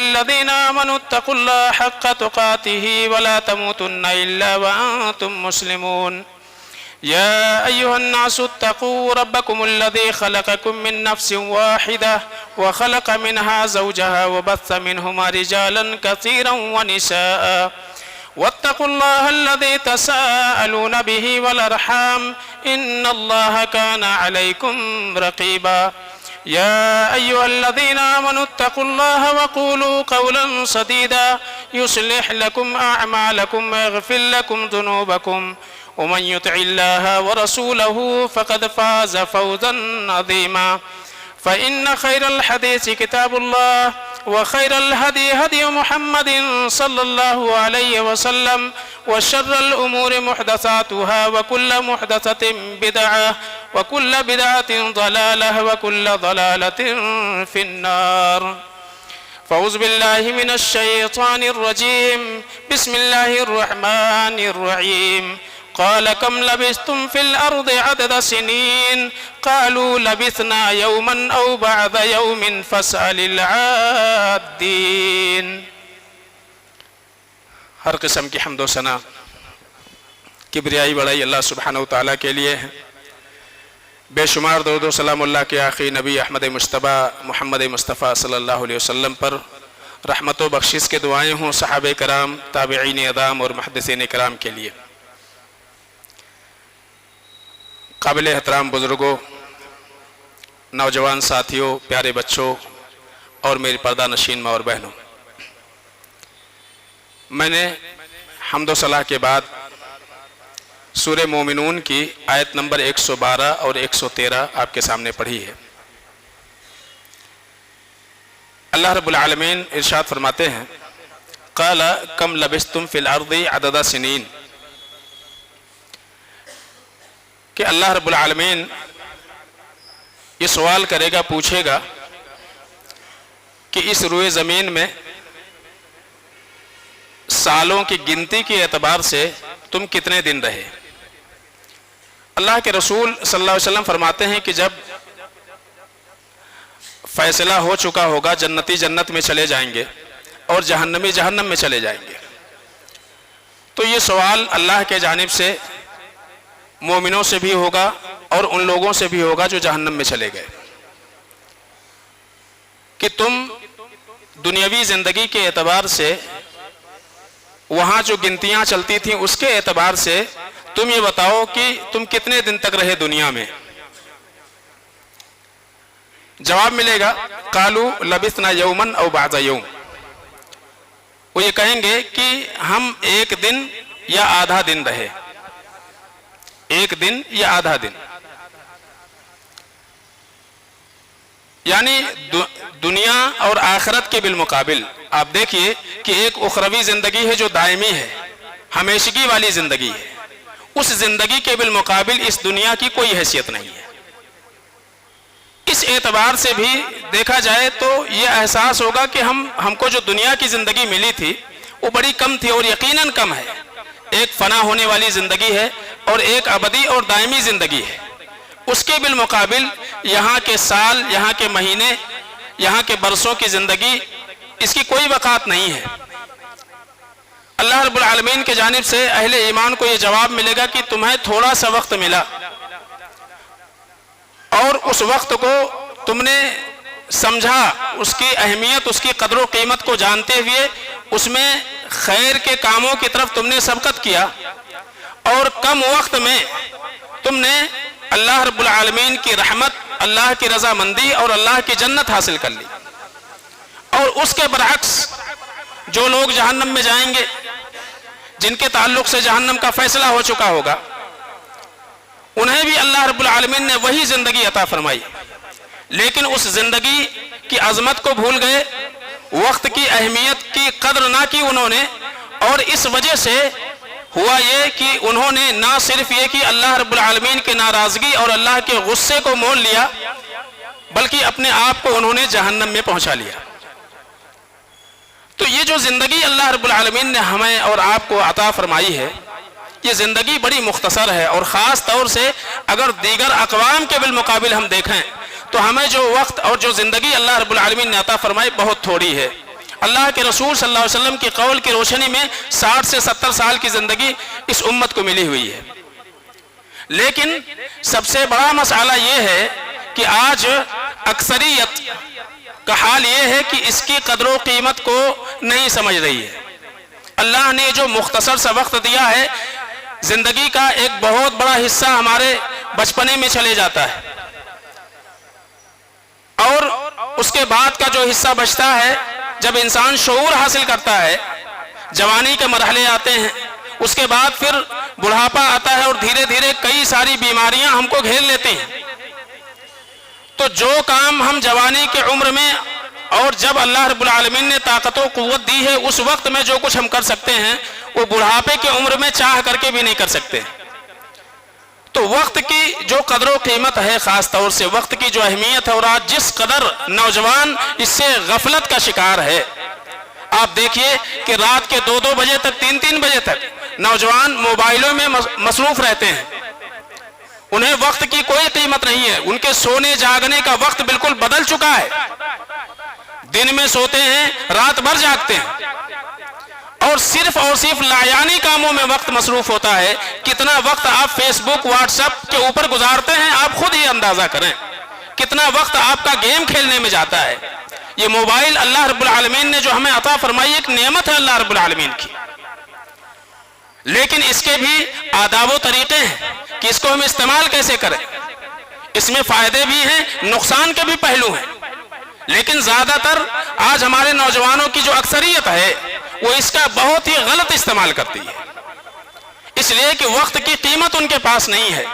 الذين آمنوا اتقوا الله حق تقاته ولا تموتن إلا وأنتم مسلمون يا أيها الناس اتقوا ربكم الذي خلقكم من نفس واحدة وخلق منها زوجها وبث منهما رجالا كثيرا ونساء واتقوا الله الذي تساءلون به والأرحام إن الله كان عليكم رقيبا يا أيها الذين آمنوا اتقوا الله وقولوا قولا سديدا يصلح لكم أعمالكم ويغفر لكم ذنوبكم ومن يطع الله ورسوله فقد فاز فوزا عظيما فإن خير الحديث كتاب الله وخير الهدي هدي محمد صلى الله عليه وسلم وشر الأمور محدثاتها وكل محدثة بدعة وكل بدعة ضلالة وكل ضلالة في النار فأعوذ بالله من الشيطان الرجيم بسم الله الرحمن الرحيم قال كم لبثتم في الأرض عدد سنين قالوا لبثنا يوما أو بعض يوم فاسأل العادين۔ ہر قسم کی حمد و ثنا کبریائی بڑائی اللہ سبحانہ وتعالیٰ کے لیے ہے۔ بے شمار درود و سلام اللہ کے آخری نبی احمد مصطفیٰ محمد مصطفیٰ صلی اللہ علیہ وسلم پر رحمت و بخشش کے دعائیں ہوں صحابہ کرام، تابعین اعظام اور محدثین کرام کے لیے۔ قابل احترام بزرگوں، نوجوان ساتھیوں، پیارے بچوں اور میری پردہ نشین ماں اور بہنوں، میں نے حمد و صلاح کے بعد سورہ مومنون کی آیت نمبر 112 اور 113 آپ کے سامنے پڑھی ہے۔ اللہ رب العالمین ارشاد فرماتے ہیں قال کم لبثتم فی الارض عدد سنین، کہ اللہ رب العالمین یہ سوال کرے گا، پوچھے گا کہ اس روئے زمین میں سالوں کی گنتی کے اعتبار سے تم کتنے دن رہے۔ اللہ کے رسول صلی اللہ علیہ وسلم فرماتے ہیں کہ جب فیصلہ ہو چکا ہوگا، جنتی جنت میں چلے جائیں گے اور جہنمی جہنم میں چلے جائیں گے، تو یہ سوال اللہ کے جانب سے مومنوں سے بھی ہوگا اور ان لوگوں سے بھی ہوگا جو جہنم میں چلے گئے، کہ تم دنیاوی زندگی کے اعتبار سے وہاں جو گنتیاں چلتی تھیں اس کے اعتبار سے تم یہ بتاؤ کہ تم کتنے دن تک رہے دنیا میں۔ جواب ملے گا قالوا لبثنا یوما او بعض یوم، وہ یہ کہیں گے کہ ہم ایک دن یا آدھا دن رہے، ایک دن یا آدھا دن، یعنی دنیا اور آخرت کے بالمقابل آپ دیکھیے کہ ایک اخروی زندگی ہے جو دائمی ہے، ہمیشگی والی زندگی ہے، اس زندگی کے بالمقابل اس دنیا کی کوئی حیثیت نہیں ہے۔ اس اعتبار سے بھی دیکھا جائے تو یہ احساس ہوگا کہ ہم کو جو دنیا کی زندگی ملی تھی وہ بڑی کم تھی، اور یقیناً کم ہے۔ ایک فنا ہونے والی زندگی ہے اور ایک ابدی اور دائمی زندگی ہے، اس کے بالمقابل یہاں کے سال، یہاں کے مہینے، یہاں کے برسوں کی زندگی، اس کی کوئی وقات نہیں ہے۔ اللہ رب العالمین کے جانب سے اہل ایمان کو یہ جواب ملے گا کہ تمہیں تھوڑا سا وقت ملا، اور اس وقت کو تم نے سمجھا، اس کی اہمیت، اس کی قدر و قیمت کو جانتے ہوئے اس میں خیر کے کاموں کی طرف تم نے سبقت کیا، اور کم وقت میں تم نے اللہ رب العالمین کی رحمت، اللہ کی رضامندی اور اللہ کی جنت حاصل کر لی۔ اور اس کے برعکس جو لوگ جہنم میں جائیں گے، جن کے تعلق سے جہنم کا فیصلہ ہو چکا ہوگا، انہیں بھی اللہ رب العالمین نے وہی زندگی عطا فرمائی، لیکن اس زندگی کی عظمت کو بھول گئے، وقت کی اہمیت کی قدر نہ کی انہوں نے، اور اس وجہ سے ہوا یہ کہ انہوں نے نہ صرف یہ کہ اللہ رب العالمین کی ناراضگی اور اللہ کے غصے کو مول لیا، بلکہ اپنے آپ کو انہوں نے جہنم میں پہنچا لیا۔ تو یہ جو زندگی اللہ رب العالمین نے ہمیں اور آپ کو عطا فرمائی ہے، یہ زندگی بڑی مختصر ہے، اور خاص طور سے اگر دیگر اقوام کے بالمقابل ہم دیکھیں تو ہمیں جو وقت اور جو زندگی اللہ رب العالمین نے عطا فرمائی بہت تھوڑی ہے، اللہ کے رسول صلی اللہ علیہ وسلم کی قول کی روشنی میں 60 سے 70 سال کی زندگی اس امت کو ملی ہوئی ہے. لیکن سب سے بڑا مسئلہ یہ ہے کہ آج اکثریت کا حال یہ ہے کہ اس کی قدر و قیمت کو نہیں سمجھ رہی ہے. اللہ نے جو مختصر سا وقت دیا ہے، زندگی کا ایک بہت بڑا حصہ ہمارے بچپنے میں چلے جاتا ہے، اور اس کے بعد کا جو حصہ بچتا ہے، جب انسان شعور حاصل کرتا ہے، جوانی کے مرحلے آتے ہیں، اس کے بعد پھر بڑھاپا آتا ہے اور دھیرے دھیرے کئی ساری بیماریاں ہم کو گھیر لیتے ہیں. تو جو کام ہم جوانی کے عمر میں اور جب اللہ رب العالمین نے طاقت و قوت دی ہے اس وقت میں جو کچھ ہم کر سکتے ہیں، وہ بڑھاپے کی عمر میں چاہ کر کے بھی نہیں کر سکتے. تو وقت کی جو قدر و قیمت ہے، خاص طور سے وقت کی جو اہمیت ہے، اور آج جس قدر نوجوان اس سے غفلت کا شکار ہے. آپ دیکھیے کہ رات کے 2-2 بجے تک، 3-3 بجے تک نوجوان موبائلوں میں مصروف رہتے ہیں. انہیں وقت کی کوئی قیمت نہیں ہے. ان کے سونے جاگنے کا وقت بالکل بدل چکا ہے. دن میں سوتے ہیں، رات بھر جاگتے ہیں، اور صرف لایانی کاموں میں وقت مصروف ہوتا ہے. کتنا وقت آپ فیس بک، واٹس ایپ کے اوپر گزارتے ہیں، آپ خود ہی اندازہ کریں. کتنا وقت آپ کا گیم کھیلنے میں جاتا ہے. یہ موبائل اللہ رب العالمین نے جو ہمیں عطا فرمائی ایک نعمت ہے اللہ رب العالمین کی، لیکن اس کے بھی آداب و طریقے ہیں کہ اس کو ہم استعمال کیسے کریں. اس میں فائدے بھی ہیں، نقصان کے بھی پہلو ہیں. لیکن زیادہ تر آج ہمارے نوجوانوں کی جو اکثریت ہے وہ اس کا بہت ہی غلط استعمال کرتی ہے، اس لیے کہ وقت کی قیمت ان کے پاس نہیں ہے.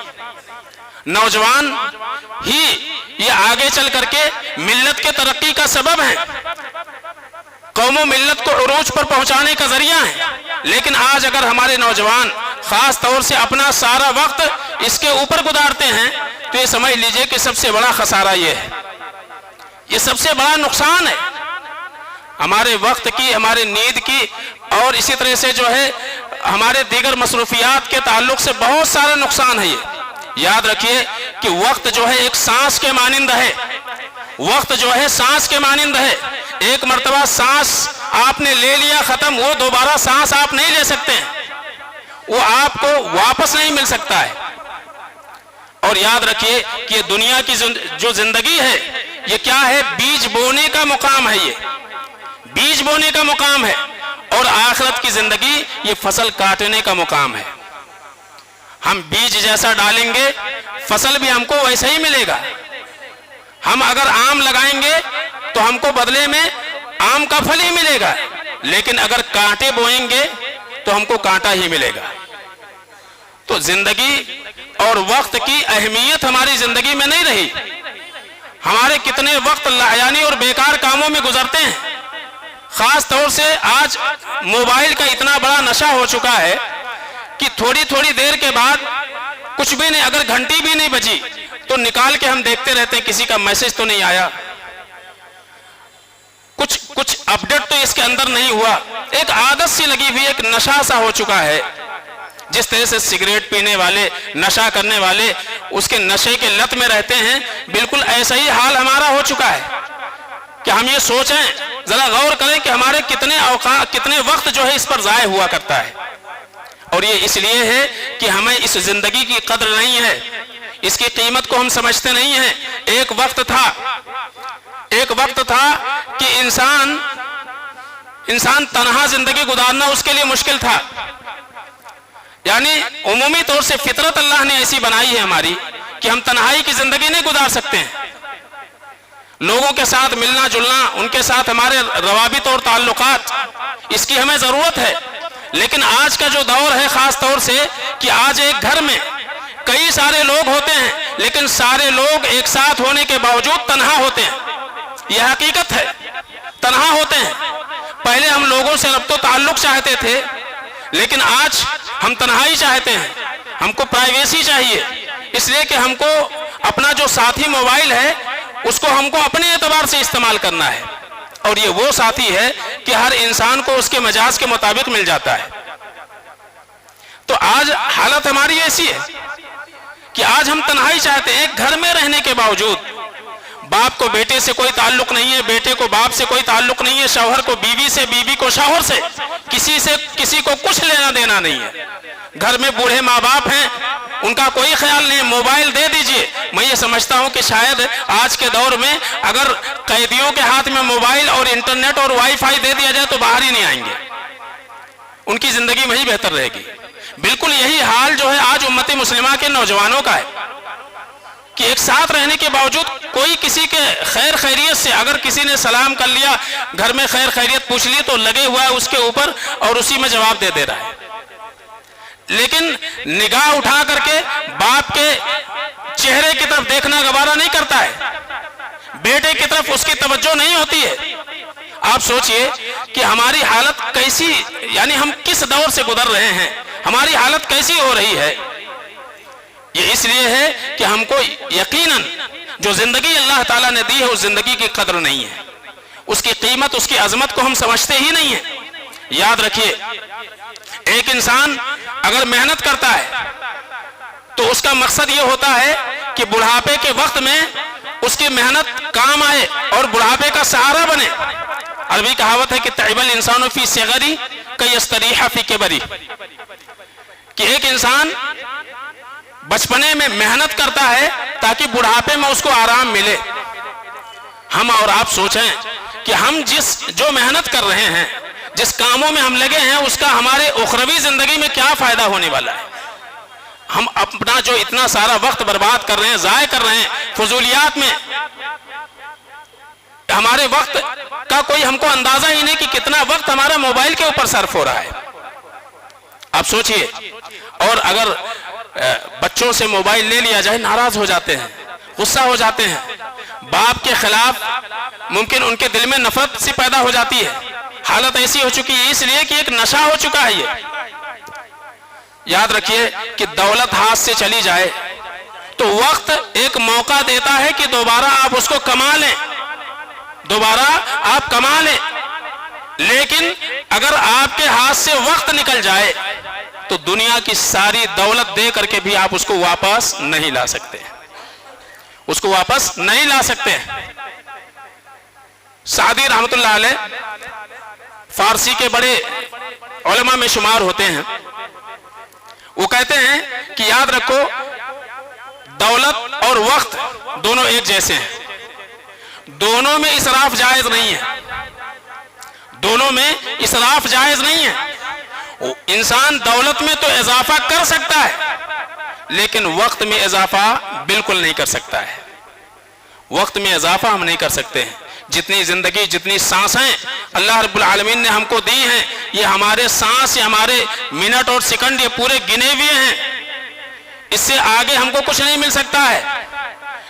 نوجوان ہی یہ آگے چل کر کے ملت کے ترقی کا سبب ہے، قوم و ملت کو عروج پر پہنچانے کا ذریعہ ہے. لیکن آج اگر ہمارے نوجوان خاص طور سے اپنا سارا وقت اس کے اوپر گزارتے ہیں تو یہ سمجھ لیجئے کہ سب سے بڑا خسارہ یہ ہے، یہ سب سے بڑا نقصان ہے. ہمارے وقت کی، ہمارے نیند کی، اور اسی طرح سے جو ہے ہمارے دیگر مصروفیات کے تعلق سے بہت سارا نقصان ہے. یہ یاد رکھیے کہ وقت جو ہے ایک سانس کے مانند ہے. وقت جو ہے سانس کے مانند ہے. ایک مرتبہ سانس آپ نے لے لیا ختم، وہ دوبارہ سانس آپ نہیں لے سکتے، وہ آپ کو واپس نہیں مل سکتا ہے. اور یاد رکھیے کہ یہ دنیا کی جو زندگی ہے یہ کیا ہے؟ بیج بونے کا مقام ہے. یہ بیج بونے کا مقام ہے، اور آخرت کی زندگی یہ فصل کاٹنے کا مقام ہے. ہم بیج جیسا ڈالیں گے فصل بھی ہم کو ویسا ہی ملے گا. ہم اگر آم لگائیں گے تو ہم کو بدلے میں آم کا پھل ہی ملے گا، لیکن اگر کانٹے بوئیں گے تو ہم کو کانٹا ہی ملے گا. تو زندگی اور وقت کی اہمیت ہماری زندگی میں نہیں رہی. ہمارے کتنے وقت لایانی اور بیکار کاموں میں گزرتے ہیں. خاص طور سے آج موبائل کا اتنا بڑا نشہ ہو چکا ہے کہ تھوڑی دیر کے بعد کچھ بھی نہیں، اگر گھنٹی بھی نہیں بجی تو نکال کے ہم دیکھتے رہتے ہیں کسی کا میسج تو نہیں آیا، کچھ اپڈیٹ تو اس کے اندر نہیں ہوا. ایک عادت سی لگی ہوئی، ایک نشہ سا ہو چکا ہے. جس طرح سے سگریٹ پینے والے، نشہ کرنے والے اس کے نشے کے لت میں رہتے ہیں، بالکل ایسا ہی حال ہمارا ہو چکا ہے. کہ ہم یہ سوچیں، ذرا غور کریں کہ ہمارے کتنے وقت جو ہے اس پر ضائع ہوا کرتا ہے. اور یہ اس لیے ہے کہ ہمیں اس زندگی کی قدر نہیں ہے، اس کی قیمت کو ہم سمجھتے نہیں ہیں. ایک وقت تھا کہ انسان تنہا زندگی گزارنا اس کے لیے مشکل تھا. یعنی عمومی طور سے فطرت اللہ نے ایسی بنائی ہے ہماری کہ ہم تنہائی کی زندگی نہیں گزار سکتے ہیں. لوگوں کے ساتھ ملنا جلنا، ان کے ساتھ ہمارے روابط اور تعلقات، اس کی ہمیں ضرورت ہے. لیکن آج کا جو دور ہے خاص طور سے کہ آج ایک گھر میں کئی سارے لوگ ہوتے ہیں لیکن سارے لوگ ایک ساتھ ہونے کے باوجود تنہا ہوتے ہیں. یہ حقیقت ہے، تنہا ہوتے ہیں. پہلے ہم لوگوں سے ربط و تعلق چاہتے تھے، لیکن آج ہم تنہائی چاہتے ہیں. ہم کو پرائیویسی چاہیے، اس لیے کہ ہم کو اپنا جو ساتھی موبائل ہے اس کو ہم کو اپنے اعتبار سے استعمال کرنا ہے. اور یہ وہ ساتھی ہے کہ ہر انسان کو اس کے مزاج کے مطابق مل جاتا ہے. تو آج حالت ہماری ایسی ہے کہ آج ہم تنہائی چاہتے ہیں. ایک گھر میں رہنے کے باوجود باپ کو بیٹے سے کوئی تعلق نہیں ہے، بیٹے کو باپ سے کوئی تعلق نہیں ہے، شوہر کو بیوی سے، بیوی کو شوہر سے کسی کو کچھ لینا دینا نہیں ہے۔ گھر میں بوڑھے ماں باپ ہیں، ان کا کوئی خیال نہیں، موبائل دے دیجئے۔ میں یہ سمجھتا ہوں کہ شاید آج کے دور میں اگر قیدیوں کے ہاتھ میں موبائل اور انٹرنیٹ اور وائی فائی دے دیا جائے تو باہر ہی نہیں آئیں گے، ان کی زندگی وہی بہتر رہے گی۔ بالکل یہی حال جو ہے آج امت مسلمہ کے نوجوانوں کا ہے کہ ایک ساتھ رہنے کے باوجود کوئی کسی کے خیر خیریت سے، اگر کسی نے سلام کر لیا، گھر میں خیر خیریت پوچھ لی تو لگے ہوا ہے اس کے اوپر اور اسی میں جواب دے رہا ہے، لیکن نگاہ اٹھا کر کے باپ کے چہرے کی طرف دیکھنا گوارا نہیں کرتا ہے، بیٹے کی طرف اس کی توجہ نہیں ہوتی ہے۔ آپ سوچئے کہ ہماری حالت کیسی، یعنی ہم کس دور سے گزر رہے ہیں، ہماری حالت کیسی ہو رہی ہے۔ یہ اس لیے ہے کہ ہم کو یقیناً جو زندگی اللہ تعالیٰ نے دی ہے اس زندگی کی قدر نہیں ہے، اس کی قیمت، اس کی عظمت کو ہم سمجھتے ہی نہیں ہیں۔ یاد رکھیے، ایک انسان اگر محنت کرتا ہے تو اس کا مقصد یہ ہوتا ہے کہ بڑھاپے کے وقت میں اس کی محنت کام آئے اور بڑھاپے کا سہارا بنے۔ عربی کہاوت ہے کہ تعب الانسان فی صغری کیستریح فی کبری، کہ ایک انسان بچپنے میں محنت کرتا ہے تاکہ بڑھاپے میں اس کو آرام ملے۔ ہم اور آپ سوچیں کہ ہم جو محنت کر رہے ہیں، جس کاموں میں ہم لگے ہیں، اس کا ہمارے اخروی زندگی میں کیا فائدہ ہونے والا ہے۔ ہم اپنا جو اتنا سارا وقت برباد کر رہے ہیں، ضائع کر رہے ہیں فضولیات میں، ہمارے وقت کا کوئی ہم کو اندازہ ہی نہیں کہ کتنا وقت ہمارا موبائل کے اوپر صرف ہو رہا ہے۔ آپ سوچئے، اور اگر بچوں سے موبائل لے لیا جائے ناراض ہو جاتے ہیں، غصہ ہو جاتے ہیں، باپ کے خلاف ممکن ان کے دل میں نفرت سی پیدا ہو جاتی ہے۔ حالت ایسی ہو چکی ہے اس لیے کہ ایک نشہ ہو چکا ہے۔ یہ یاد رکھیے کہ دولت ہاتھ سے چلی جائے تو وقت ایک موقع دیتا ہے کہ دوبارہ آپ اس کو کما لیں، دوبارہ آپ کما لیں، لیکن اگر آپ کے ہاتھ سے وقت نکل جائے تو دنیا کی ساری دولت دے کر کے بھی آپ اس کو واپس نہیں لا سکتے، اس کو واپس نہیں لا سکتے۔ سعدی رحمت اللہ علیہ فارسی کے بڑے علماء میں شمار ہوتے ہیں، وہ کہتے ہیں کہ یاد رکھو دولت اور وقت دونوں ایک جیسے ہیں، دونوں میں اسراف جائز نہیں ہے، دونوں میں اسراف جائز نہیں ہے۔ انسان دولت میں تو اضافہ کر سکتا ہے لیکن وقت میں اضافہ بالکل نہیں کر سکتا ہے، وقت میں اضافہ ہم نہیں کر سکتے ہیں۔ جتنی زندگی، جتنی سانسیں اللہ رب العالمین نے ہم کو دی ہیں، یہ ہمارے سانس، یہ ہمارے منٹ اور سیکنڈ یہ پورے گنے ہوئے ہیں، اس سے آگے ہم کو کچھ نہیں مل سکتا ہے،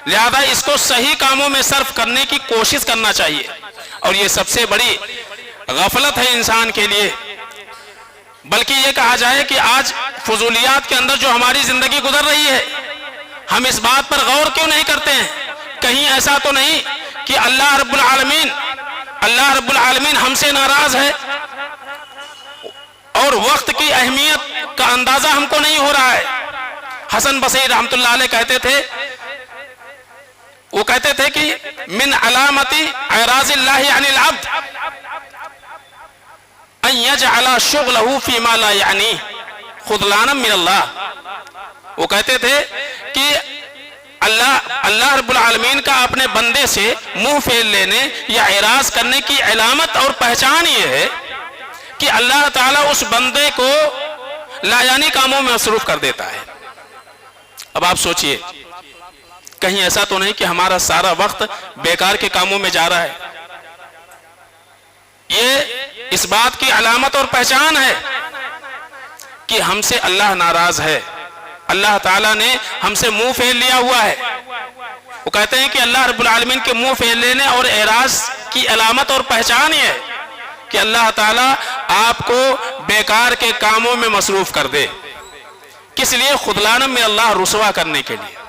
لہذا اس کو صحیح کاموں میں صرف کرنے کی کوشش کرنا چاہیے۔ اور یہ سب سے بڑی غفلت ہے انسان کے لیے، بلکہ یہ کہا جائے کہ آج فضولیات کے اندر جو ہماری زندگی گزر رہی ہے، ہم اس بات پر غور کیوں نہیں کرتے ہیں؟ کہیں ایسا تو نہیں کہ اللہ رب العالمین ہم سے ناراض ہے اور وقت کی اہمیت کا اندازہ ہم کو نہیں ہو رہا ہے۔ حسن بصری رحمت اللہ علیہ کہتے تھے کہ من علامت اعراض اللہ عن العبد ان یجعل شغلہ فیما لا یعنی خذلانا من اللہ۔ وہ کہتے تھے کہ اللہ رب العالمین کا اپنے بندے سے منہ پھیر لینے یا اعراض کرنے کی علامت اور پہچان یہ ہے کہ اللہ تعالیٰ اس بندے کو لا یعنی کاموں میں مصروف کر دیتا ہے۔ اب آپ سوچئے کہیں ایسا تو نہیں کہ ہمارا سارا وقت بیکار کے کاموں میں جا رہا ہے؟ یہ اس بات کی علامت اور پہچان ہے کہ ہم سے اللہ ناراض ہے، اللہ تعالیٰ نے ہم سے منہ پھیر لیا ہوا ہے۔ وہ کہتے ہیں کہ اللہ رب العالمین کے منہ پھیر لینے اور اعراض کی علامت اور پہچان یہ ہے کہ اللہ تعالیٰ آپ کو بیکار کے کاموں میں مصروف کر دے، کس لیے؟ خذلان میں اللہ رسوا کرنے کے لیے،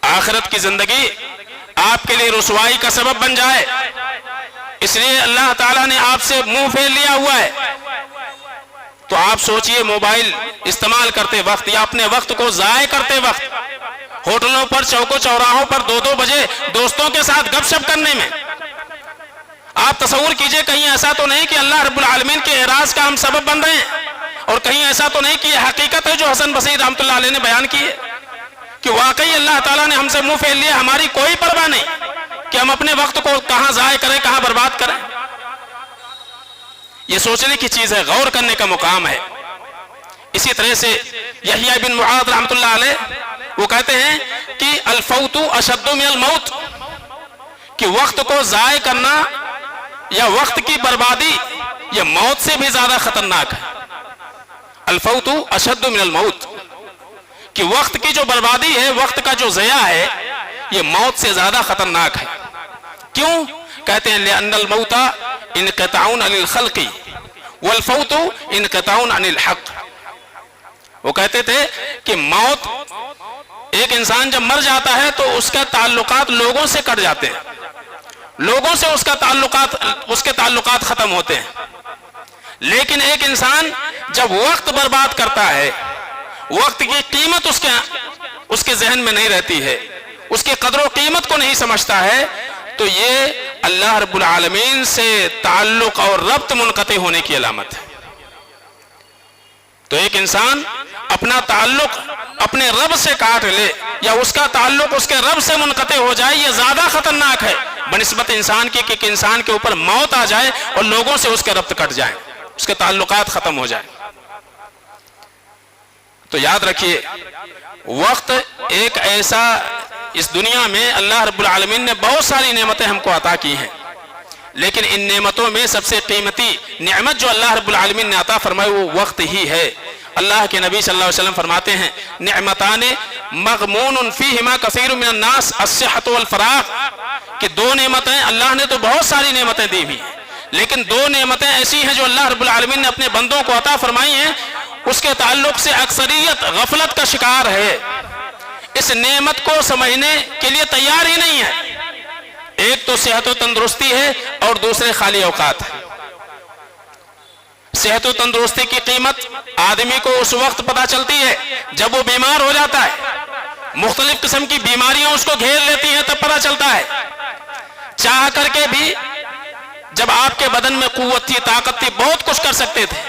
آخرت کی زندگی آپ کے لیے رسوائی کا سبب بن جائے، اس لیے اللہ تعالیٰ نے آپ سے منہ پھیر لیا ہوا ہے۔ تو آپ سوچئے موبائل استعمال کرتے وقت یا اپنے وقت کو ضائع کرتے وقت ہوٹلوں پر چوکوں چوراہوں پر 2-2 بجے دوستوں کے ساتھ گپ شپ کرنے میں. آپ تصور کیجئے کہیں ایسا تو نہیں کہ اللہ رب العالمین کے اعراض کا ہم سبب بن رہے ہیں، اور کہیں ایسا تو نہیں کہ یہ حقیقت ہے جو حسن بصری رحمۃ اللہ علیہ نے بیان کی ہے کہ واقعی اللہ تعالیٰ نے ہم سے منہ پھیر لیا، ہماری کوئی پرواہ نہیں کہ ہم اپنے وقت کو کہاں ضائع کریں، کہاں برباد کریں. یہ سوچنے کی چیز ہے، غور کرنے کا مقام ہے. اسی طرح سے یحییٰ بن معاذ رحمۃ اللہ علیہ وہ کہتے ہیں کہ الفوت اشد من الموت، کہ وقت کو ضائع کرنا یا وقت کی بربادی یہ موت سے بھی زیادہ خطرناک ہے. الفوت اشد من الموت، کہ وقت کی جو بربادی ہے، وقت کا جو ضیاع ہے، یہ موت سے زیادہ خطرناک ہے. کیوں؟ کہتے ہیں لأن الموت انقطاع عن الخلق والفوت انقطاع عن الحق. وہ کہتے تھے کہ موت، ایک انسان جب مر جاتا ہے تو اس کے تعلقات لوگوں سے کٹ جاتے ہیں، لوگوں سے اس کے تعلقات ختم ہوتے ہیں. لیکن ایک انسان جب وقت برباد کرتا ہے، وقت کی قیمت اس کے ذہن میں نہیں رہتی ہے، اس کی قدر و قیمت کو نہیں سمجھتا ہے، تو یہ اللہ رب العالمین سے تعلق اور ربط منقطع ہونے کی علامت ہے. تو ایک انسان اپنا تعلق اپنے رب سے کاٹ لے یا اس کا تعلق اس کے رب سے منقطع ہو جائے، یہ زیادہ خطرناک ہے بنسبت انسان کی کہ انسان کے اوپر موت آ جائے اور لوگوں سے اس کے ربط کٹ جائیں، اس کے تعلقات ختم ہو جائیں. تو یاد رکھیے، وقت ایک ایسا، اس دنیا میں اللہ رب العالمین نے بہت ساری نعمتیں ہم کو عطا کی ہیں، لیکن ان نعمتوں میں سب سے قیمتی نعمت جو اللہ رب العالمین نے عطا فرمائی وہ وقت ہی ہے. اللہ کے نبی صلی اللہ علیہ وسلم فرماتے ہیں نعمتان مغمون فیہما کثیر من الناس الصحۃ والفراغ، کہ 2 نعمتیں، اللہ نے تو بہت ساری نعمتیں دی ہوئی ہیں، لیکن 2 نعمتیں ایسی ہیں جو اللہ رب العالمین نے اپنے بندوں کو عطا فرمائی ہیں، اس کے تعلق سے اکثریت غفلت کا شکار ہے، اس نعمت کو سمجھنے کے لیے تیار ہی نہیں ہے. ایک تو صحت و تندرستی ہے اور دوسرے خالی اوقات ہے. صحت و تندرستی کی قیمت آدمی کو اس وقت پتہ چلتی ہے جب وہ بیمار ہو جاتا ہے، مختلف قسم کی بیماریاں اس کو گھیر لیتی ہیں، تب پتہ چلتا ہے. چاہ کر کے بھی جب آپ کے بدن میں قوت تھی، طاقت تھی، بہت کچھ کر سکتے تھے،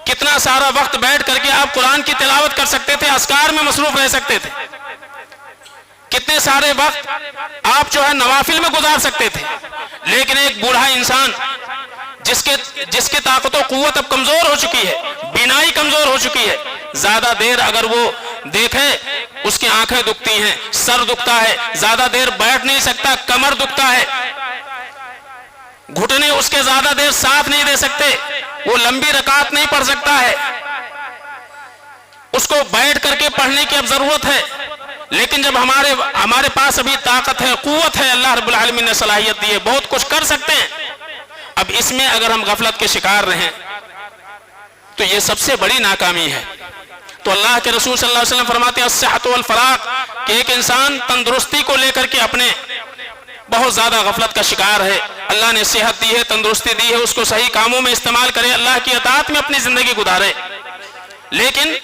کتنا سارا وقت بیٹھ کر کے آپ قرآن کی تلاوت کر سکتے تھے، اذکار میں مصروف رہ سکتے تھے، کتنے سارے وقت آپ جو ہے نوافل میں گزار سکتے تھے. لیکن ایک بوڑھا انسان جس کی طاقت و قوت اب کمزور ہو چکی ہے، بینائی کمزور ہو چکی ہے، زیادہ دیر اگر وہ دیکھے اس کی آنکھیں دکھتی ہیں، سر دکھتا ہے، زیادہ دیر بیٹھ نہیں سکتا، کمر دکھتا ہے، گھٹنے اس کے زیادہ دیر ساتھ نہیں دے سکتے، وہ لمبی رکعت نہیں پڑھ سکتا ہے، اس کو بیٹھ کر کے پڑھنے کی اب ضرورت ہے. لیکن جب ہمارے پاس ابھی طاقت ہے، قوت ہے، اللہ رب العالمین نے صلاحیت دی ہے، بہت کچھ کر سکتے ہیں، اب اس میں اگر ہم غفلت کے شکار رہیں تو یہ سب سے بڑی ناکامی ہے. تو اللہ کے رسول صلی اللہ علیہ وسلم فرماتے ہیں الصحۃ والفراغ، کہ ایک انسان تندرستی کو لے کر کے اپنے بہت زیادہ غفلت کا شکار ہے. اللہ نے صحت دی ہے، تندرستی دی ہے، اس کو صحیح کاموں میں استعمال کرے، اللہ کی اطاعت میں اپنی زندگی گزارے. لیکن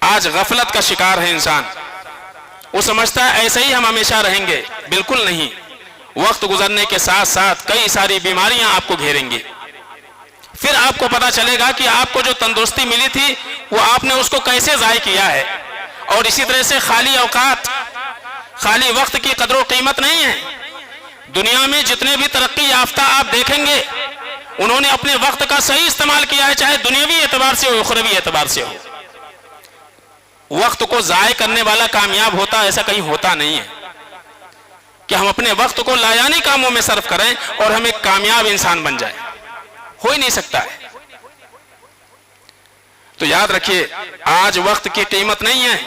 آج غفلت کا شکار ہے انسان، وہ سمجھتا ہے ایسے ہی ہم ہمیشہ رہیں گے. بالکل نہیں، وقت گزرنے کے ساتھ ساتھ کئی ساری بیماریاں آپ کو گھیریں گی. پھر آپ کو پتا چلے گا کہ آپ کو جو تندرستی ملی تھی وہ آپ نے اس کو کیسے ضائع کیا ہے. اور اسی طرح سے خالی اوقات، خالی وقت کی قدر و قیمت نہیں ہے. دنیا میں جتنے بھی ترقی یافتہ آپ دیکھیں گے انہوں نے اپنے وقت کا صحیح استعمال کیا ہے، چاہے دنیاوی اعتبار سے ہو، اخروی اعتبار سے ہو. وقت کو ضائع کرنے والا کامیاب ہوتا، ایسا کہیں ہوتا نہیں ہے کہ ہم اپنے وقت کو لایانی کاموں میں صرف کریں اور ہم ایک کامیاب انسان بن جائیں. ہو ہی نہیں سکتا ہے. تو یاد رکھیے آج وقت کی قیمت نہیں ہے،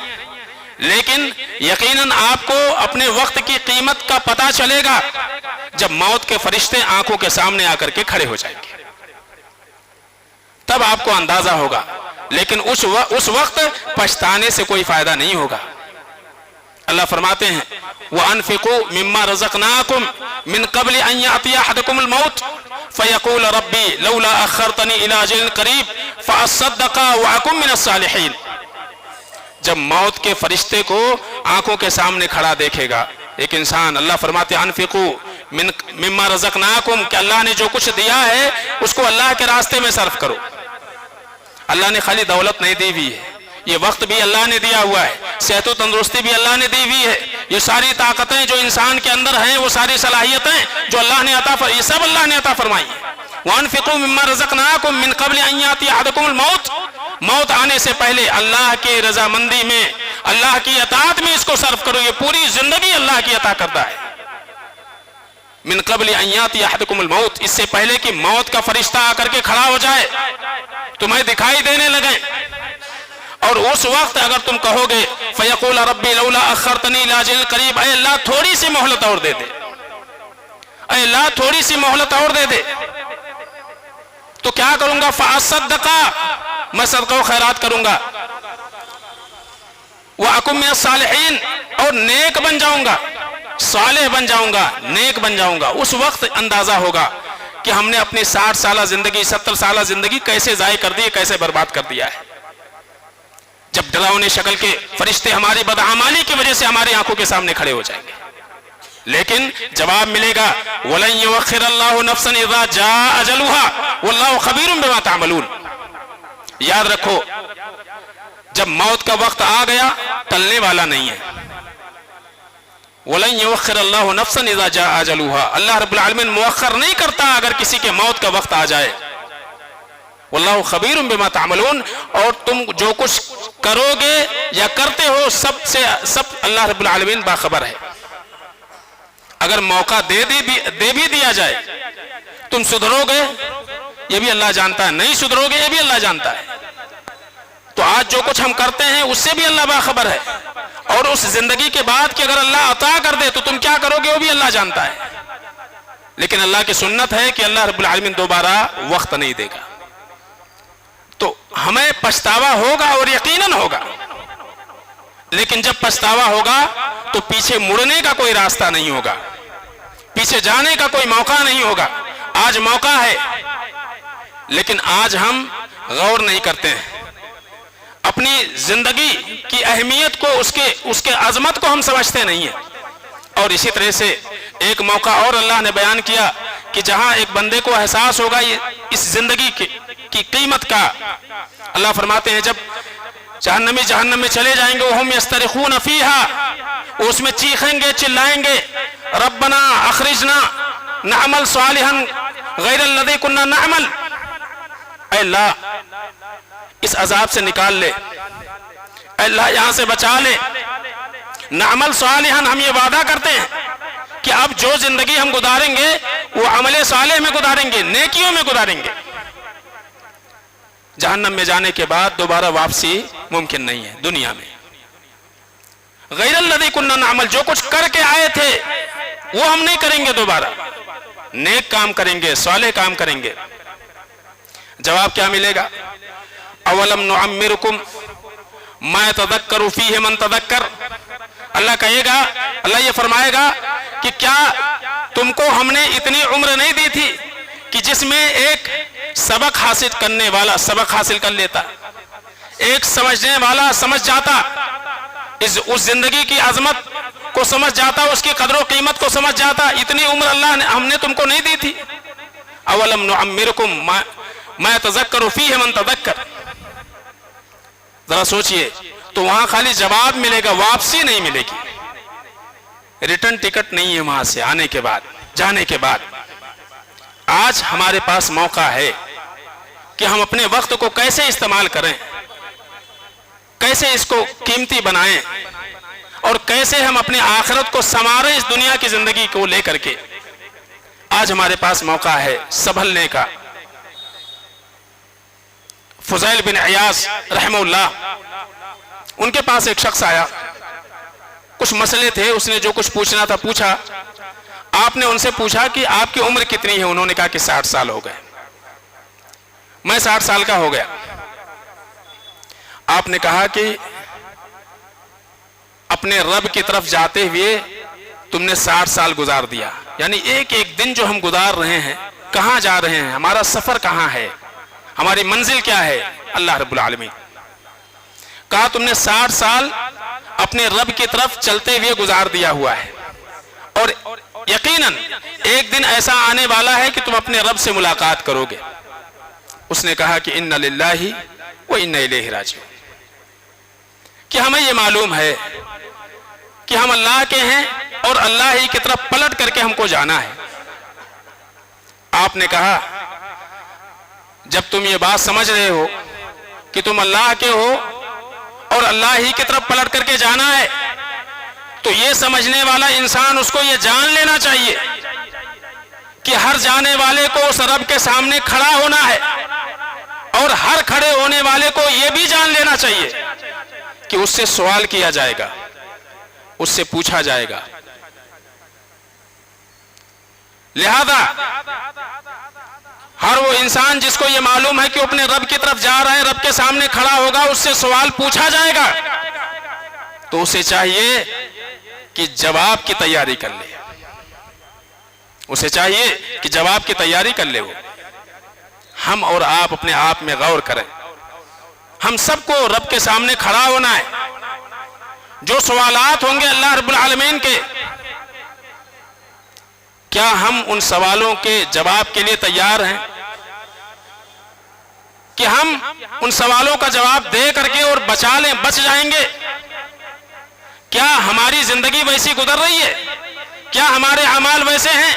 لیکن یقیناً آپ کو اپنے وقت کی قیمت کا پتہ چلے گا جب موت کے فرشتے آنکھوں کے سامنے آ کر کے کھڑے ہو جائیں گے، تب آپ کو اندازہ ہوگا. لیکن اس وقت پچھتانے سے کوئی فائدہ نہیں ہوگا. اللہ فرماتے ہیں وَأَنفِقُوا مِمَّا رَزَقْنَاكُمْ مِنْ قَبْلِ أَنْ يَأْتِيَ أَحَدَكُمُ الْمَوْتُ فَيَقُولَ رَبِّي لَوْلَا أَخَّرْتَنِي إِلَىٰ أَجَلٍ قَرِيبٍ فَأَصَّدَّقَ وَأَكُن مِّنَ الصَّالِحِينَ. جب موت کے فرشتے کو آنکھوں کے سامنے کھڑا دیکھے گا ایک انسان. اللہ فرماتے ہیں انفقو مما رزقناکم کہ اللہ نے جو کچھ دیا ہے اس کو اللہ کے راستے میں صرف کرو. اللہ نے خالی دولت نہیں دی ہوئی ہے, یہ وقت بھی اللہ نے دیا ہوا ہے, صحت و تندرستی بھی اللہ نے دی ہوئی ہے, یہ ساری طاقتیں جو انسان کے اندر ہیں, وہ ساری صلاحیتیں جو اللہ نے عطا فرمائی, یہ سب اللہ نے عطا فرمائی ہے. وَأَنفِقُوا مِمَّا رَزَقْنَاكُم مِّن قَبْلِ أَن يَأْتِيَ أَحَدَكُمُ الْمَوْتُ موت آنے سے پہلے اللہ کی رضامندی میں, اللہ کی اطاعت میں اس کو صرف کرو. یہ پوری زندگی اللہ کی عطا کردہ ہے. من قبل ان یاتی احدکم الموت, اس سے پہلے کہ موت کا فرشتہ آ کر کے کھڑا ہو جائے, تمہیں دکھائی دینے لگے, اور اس وقت اگر تم کہو گے فیقول ربی لولا اخرتنی الی اجل قریب, اے اللہ تھوڑی سی مہلت اور دے دے, اے اللہ تھوڑی سی مہلت اور دے دے, تو کیا کروں گا؟ فاصدق, میں صدقہ و خیرات کروں گا, وَأَكُن مِّنَ الصَّالِحِينَ, اور نیک بن جاؤں گا, صالح بن جاؤں گا, نیک بن جاؤں گا. اس وقت اندازہ ہوگا کہ ہم نے اپنی 60 سالہ زندگی 70 سالہ زندگی کیسے ضائع کر دی, کیسے برباد کر دیا ہے. جب ڈراؤنے شکل کے فرشتے ہماری بدعمالی کی وجہ سے ہماری آنکھوں کے سامنے کھڑے ہو جائیں گے, لیکن جواب ملے گا وَلَن يُؤَخِّرَ اللَّهُ نَفْسًا إِذَا جَاءَ أَجَلُهَا وَاللَّهُ خَبِيرٌ بِمَا تَعْمَلُونَ. یاد رکھو جب موت کا وقت آ گیا ٹلنے والا نہیں ہے. وَلَن يُؤَخِّرَ اللَّهُ نَفْسًا إِذَا جَاءَ أَجَلُهَا, اللہ رب العالمین مؤخر نہیں کرتا اگر کسی کے موت کا وقت آ جائے. وَاللَّهُ خَبِيرٌ بِمَا تَعْمَلُونَ, اور تم جو کچھ کرو گے یا کرتے ہو سب اللہ رب العالمین باخبر ہے. اگر موقع دے بھی دیا جائے, تم سدھرو گے یہ بھی اللہ جانتا ہے, نہیں سدھرو گے یہ بھی اللہ جانتا ہے. تو آج جو کچھ ہم کرتے ہیں اس سے بھی اللہ باخبر ہے, اور اس زندگی کے بعد کہ اگر اللہ عطا کر دے تو تم کیا کرو گے وہ بھی اللہ جانتا ہے. لیکن اللہ کی سنت ہے کہ اللہ رب العالمین دوبارہ وقت نہیں دے گا. تو ہمیں پچھتاوا ہوگا اور یقیناً ہوگا, لیکن جب پچھتاوا ہوگا تو پیچھے مڑنے کا کوئی راستہ نہیں ہوگا, پیچھے جانے کا کوئی موقع نہیں ہوگا. آج موقع ہے لیکن آج ہم غور نہیں کرتے ہیں, اپنی زندگی کی اہمیت کو, اس کے عظمت کو ہم سمجھتے نہیں ہیں. اور اسی طرح سے ایک موقع اور اللہ نے بیان کیا کہ جہاں ایک بندے کو احساس ہوگا اس زندگی کی قیمت کا. اللہ فرماتے ہیں جب جہنم میں چلے جائیں گے وَهُمْ يَسْتَرِخُونَ فِيهَا, اس میں چیخیں گے چلائیں گے ربنا اخرجنا نعمل صالحا غیر الذی كنا نعمل, اے اللہ اس عذاب سے نکال لے, اے اللہ یہاں سے بچا لے. نعمل صالحا, ہم یہ وعدہ کرتے ہیں کہ اب جو زندگی ہم گزاریں گے وہ عمل صالح میں گزاریں گے, نیکیوں میں گزاریں گے. جہنم میں جانے کے بعد دوبارہ واپسی ممکن نہیں ہے دنیا میں. غیر الذی کنا نعمل, جو کچھ کر کے آئے تھے وہ ہم نہیں کریں گے دوبارہ, نیک کام کریں گے, صالح کام کریں گے. جواب کیا ملے گا؟ اولم نعمرکم ما یتذکر فیہ من تذکر, اللہ کہے گا, اللہ یہ فرمائے گا کہ کیا تم کو ہم نے اتنی عمر نہیں دی تھی کہ جس میں ایک سبق حاصل کرنے والا سبق حاصل کر لیتا, ایک سمجھنے والا سمجھ جاتا, اس زندگی کی عظمت کو سمجھ جاتا, اس کی قدر و قیمت کو سمجھ جاتا. اتنی عمر اللہ نے ہم نے تم کو نہیں دی تھی. اولم نعمرکم ما یتذکر فیہ من تذکر, ذرا سوچئے. تو وہاں خالی جواب ملے گا, واپسی نہیں ملے گی, ریٹرن ٹکٹ نہیں ہے وہاں سے آنے کے بعد, جانے کے بعد. آج ہمارے پاس موقع ہے کہ ہم اپنے وقت کو کیسے استعمال کریں, کیسے اس کو قیمتی بنائیں, اور کیسے ہم اپنے آخرت کو سنواریں اس دنیا کی زندگی کو لے کر کے. آج ہمارے پاس موقع ہے سنبھلنے کا. فضیل بن عیاض رحمہ اللہ, ان کے پاس ایک شخص آیا, کچھ مسئلے تھے, اس نے جو کچھ پوچھنا تھا پوچھا. آپ نے ان سے پوچھا کہ آپ کی عمر کتنی ہے؟ انہوں نے کہا کہ 60 سال ہو گئے. میں 60 سال کا ہو گیا. آپ نے کہا کہ اپنے رب کی طرف جاتے ہوئے تم نے 60 سال گزار دیا, یعنی ایک ایک دن جو ہم گزار رہے ہیں کہاں جا رہے ہیں, ہمارا سفر کہاں ہے, ہماری منزل کیا ہے؟ اللہ رب العالمین. کہا تم نے 60 سال اپنے رب کی طرف چلتے ہوئے گزار دیا ہوا ہے، اور یقیناً ایک دن ایسا آنے والا ہے کہ تم اپنے رب سے ملاقات کرو گے۔ اس نے کہا کہ انا للہ و انا الیہ راجعون، کہ ہمیں یہ معلوم ہے کہ ہم اللہ کے ہیں اور اللہ ہی کی طرف پلٹ کر کے ہم کو جانا ہے۔ آپ نے کہا جب تم یہ بات سمجھ رہے ہو کہ تم اللہ کے ہو اور اللہ ہی کی طرف پلٹ کر کے جانا ہے، تو یہ سمجھنے والا انسان اس کو یہ جان لینا چاہیے کہ ہر جانے والے کو اس رب کے سامنے کھڑا ہونا ہے، اور ہر کھڑے ہونے والے کو یہ بھی جان لینا چاہیے کہ اس سے سوال کیا جائے گا، اس سے پوچھا جائے گا۔ لہذا ہر وہ انسان جس کو یہ معلوم ہے کہ اپنے رب کی طرف جا رہا ہے، رب کے سامنے کھڑا ہوگا، اس سے سوال پوچھا جائے گا، تو اسے چاہیے کہ جواب کی تیاری کر لے، اسے چاہیے کہ جواب کی تیاری کر لے۔ وہ ہم اور آپ اپنے آپ میں غور کریں، ہم سب کو رب کے سامنے کھڑا ہونا ہے۔ جو سوالات ہوں گے اللہ رب العالمین کے، کیا ہم ان سوالوں کے جواب کے لیے تیار ہیں کہ ہم ان سوالوں کا جواب دے کر کے اور بچ جائیں گے؟ کیا ہماری زندگی ویسی گزر رہی ہے؟ کیا ہمارے اعمال ویسے ہیں؟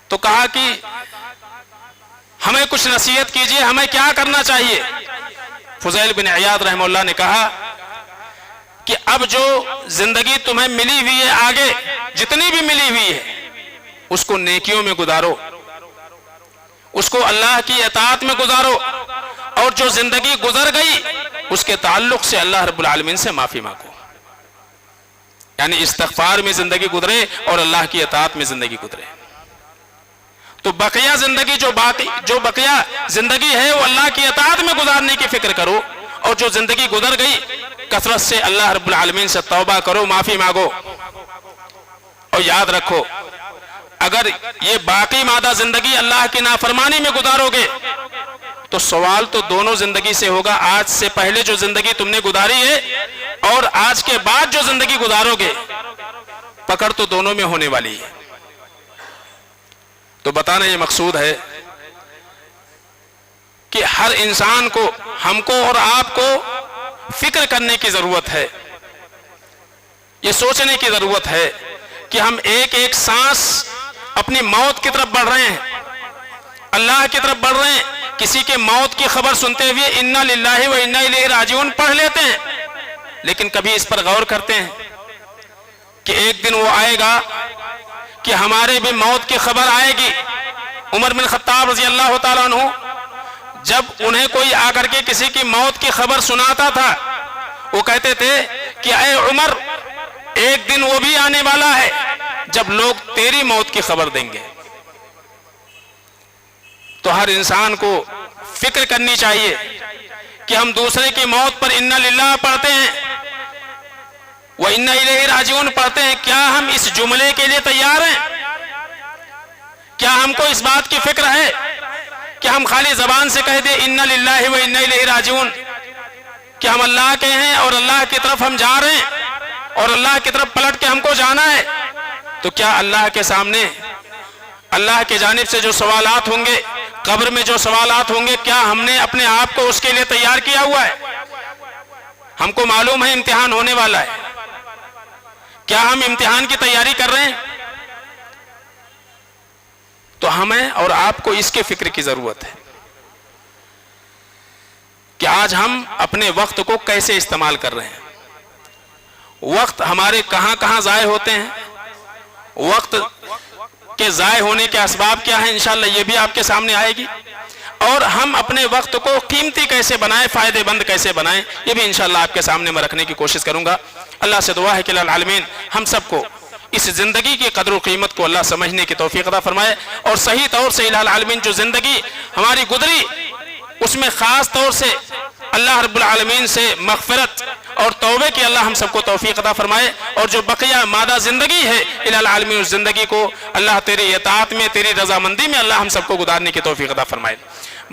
تو کہا کہ ہمیں کچھ نصیحت کیجئے، ہمیں کیا کرنا چاہیے؟ فضیل بن عیاض رحمہ اللہ نے کہا کہ اب جو زندگی تمہیں ملی ہوئی ہے، آگے جتنی بھی ملی ہوئی ہے، اس کو نیکیوں میں گزارو، اس کو اللہ کی اطاعت میں گزارو، اور جو زندگی گزر گئی اس کے تعلق سے اللہ رب العالمین سے معافی مانگو۔ یعنی استغفار میں زندگی گزرے اور اللہ کی اطاعت میں زندگی گزرے، تو بقیہ زندگی جو بقیہ زندگی ہے وہ اللہ کی اطاعت میں گزارنے کی فکر کرو، اور جو زندگی گزر گئی کثرت سے اللہ رب العالمین سے توبہ کرو، معافی مانگو۔ اور یاد رکھو، اگر یہ باقی مادہ زندگی اللہ کی نافرمانی میں گزارو گے تو سوال تو دونوں زندگی سے ہوگا، آج سے پہلے جو زندگی تم نے گزاری ہے اور آج کے بعد جو زندگی گزارو گے، پکڑ تو دونوں میں ہونے والی ہے۔ تو بتانا یہ مقصود ہے کہ ہر انسان کو، ہم کو اور آپ کو فکر کرنے کی ضرورت ہے، یہ سوچنے کی ضرورت ہے کہ ہم ایک ایک سانس اپنی موت کی طرف بڑھ رہے ہیں، اللہ کی طرف بڑھ رہے ہیں۔ کسی کے موت کی خبر سنتے ہوئے انا للہ و انا الیہ راجعون پڑھ لیتے ہیں، لیکن کبھی اس پر غور کرتے ہیں کہ ایک دن وہ آئے گا کہ ہمارے بھی موت کی خبر آئے گی۔ عمر بن خطاب رضی اللہ تعالیٰ عنہ جب انہیں کوئی آ کر کے کسی کی موت کی خبر سناتا تھا، وہ کہتے تھے کہ اے عمر، ایک دن وہ بھی آنے والا ہے جب لوگ تیری موت کی خبر دیں گے۔ تو ہر انسان کو فکر کرنی چاہیے کہ ہم دوسرے کی موت پر انا للہ پڑھتے ہیں وہ انا الیہ راجعون پڑھتے ہیں، کیا ہم اس جملے کے لیے تیار ہیں؟ کیا ہم کو اس بات کی فکر ہے کہ ہم خالی زبان سے کہہ دیں انا للہ و انا الیہ راجعون، کہ ہم اللہ کے ہیں اور اللہ کی طرف ہم جا رہے ہیں اور اللہ کی طرف پلٹ کے ہم کو جانا ہے؟ تو کیا اللہ کے سامنے اللہ کی جانب سے جو سوالات ہوں گے، قبر میں جو سوالات ہوں گے، کیا ہم نے اپنے آپ کو اس کے لیے تیار کیا ہوا ہے؟ ہم کو معلوم ہے امتحان ہونے والا ہے، کیا ہم امتحان کی تیاری کر رہے ہیں؟ تو ہمیں اور آپ کو اس کے فکر کی ضرورت ہے کہ آج ہم اپنے وقت کو کیسے استعمال کر رہے ہیں، وقت ہمارے کہاں کہاں ضائع ہوتے ہیں، وقت کے ضائع ہونے کے اسباب کیا ہیں، انشاءاللہ یہ بھی آپ کے سامنے آئے گی، اور ہم اپنے وقت کو قیمتی کیسے بنائیں، فائدے مند کیسے بنائیں، یہ بھی انشاءاللہ آپ کے سامنے میں رکھنے کی کوشش کروں گا۔ اللہ سے دعا ہے کہ اللہ العالمین ہم سب کو اس زندگی کی قدر و قیمت کو اللہ سمجھنے کی توفیق عطا فرمائے، اور صحیح طور سے الہ العالمین جو زندگی ہماری گزری اس میں خاص طور سے اللہ رب العالمین سے مغفرت اور توبے کی اللہ ہم سب کو توفیق عطا فرمائے، اور جو بقیہ مادہ زندگی ہے الہ العالمین اس زندگی کو اللہ تیری اطاعت میں، تیری رضامندی میں اللہ ہم سب کو گزارنے کی توفیق عطا فرمائے۔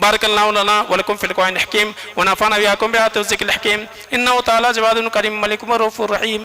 بارك الله لنا ولكم في القرآن الحكيم ونفعنا وإياكم بآيات الذكر الحكيم إنه تعالى جواد كريم ملك رؤوف رحيم